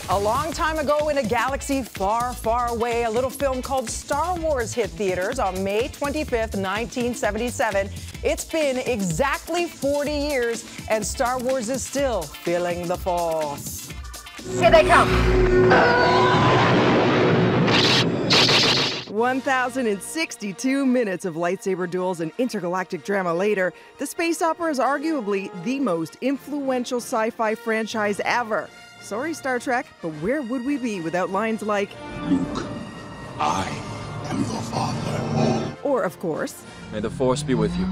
A long time ago in a galaxy far, far away, a little film called Star Wars hit theaters on May 25th, 1977. It's been exactly 40 years, and Star Wars is still feeling the Force. Here they come. 1,062 minutes of lightsaber duels and intergalactic drama later, the space opera is arguably the most influential sci-fi franchise ever. Sorry, Star Trek, but where would we be without lines like, Luke, I am your father. Or, of course, may the Force be with you.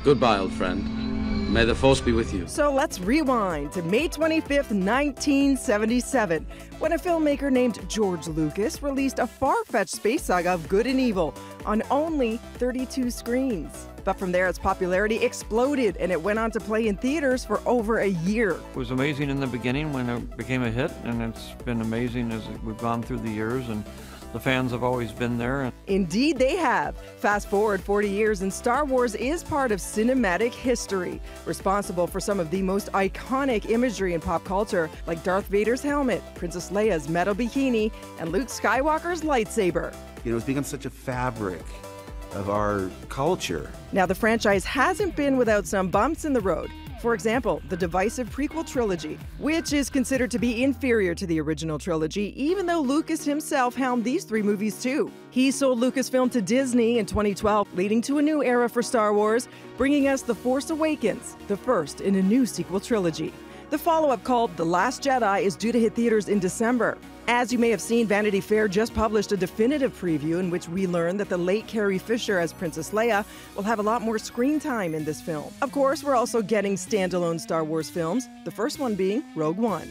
Goodbye, old friend. May the Force be with you. So let's rewind to May 25th, 1977, when a filmmaker named George Lucas released a far-fetched space saga of good and evil on only 32 screens. But from there, its popularity exploded, and it went on to play in theaters for over a year. It was amazing in the beginning when it became a hit, and it's been amazing as we've gone through the years, and the fans have always been there. Indeed, they have. Fast forward 40 years, and Star Wars is part of cinematic history, responsible for some of the most iconic imagery in pop culture, like Darth Vader's helmet, Princess Leia's metal bikini, and Luke Skywalker's lightsaber. You know, it's become such a fabric of our culture. Now, the franchise hasn't been without some bumps in the road. For example, the divisive prequel trilogy, which is considered to be inferior to the original trilogy, even though Lucas himself helmed these three movies too. He sold Lucasfilm to Disney in 2012, leading to a new era for Star Wars, bringing us The Force Awakens, the first in a new sequel trilogy. The follow-up called The Last Jedi is due to hit theaters in December. As you may have seen, Vanity Fair just published a definitive preview in which we learn that the late Carrie Fisher as Princess Leia will have a lot more screen time in this film. Of course, we're also getting standalone Star Wars films, the first one being Rogue One.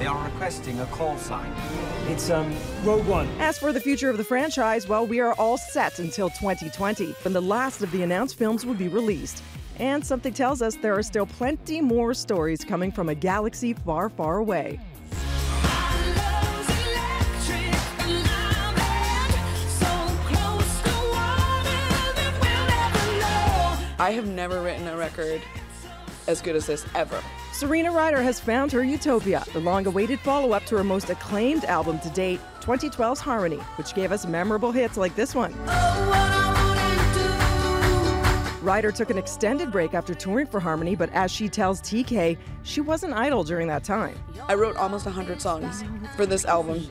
They are requesting a call sign. It's, Rogue One. As for the future of the franchise, well, we are all set until 2020, when the last of the announced films will be released. And something tells us there are still plenty more stories coming from a galaxy far, far away. I have never written a record as good as this, ever. Serena Ryder has found her Utopia, the long-awaited follow-up to her most acclaimed album to date, 2012's Harmony, which gave us memorable hits like this one. Ryder took an extended break after touring for Harmony, but as she tells TK, she wasn't idle during that time. I wrote almost 100 songs for this album,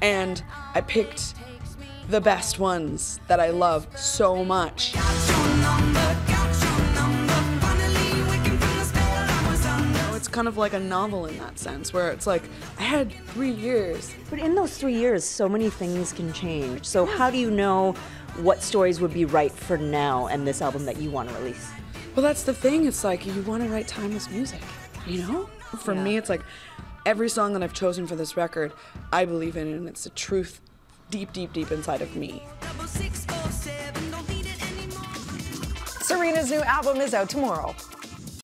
and I picked the best ones that I love so much. It's kind of like a novel in that sense, where it's like, I had 3 years. But in those 3 years, so many things can change. So how do you know what stories would be right for now and this album that you want to release? Well, that's the thing. It's like, you want to write timeless music, you know? For me, it's like, every song that I've chosen for this record, I believe in it, and it's the truth deep, deep, deep inside of me. Serena's new album is out tomorrow.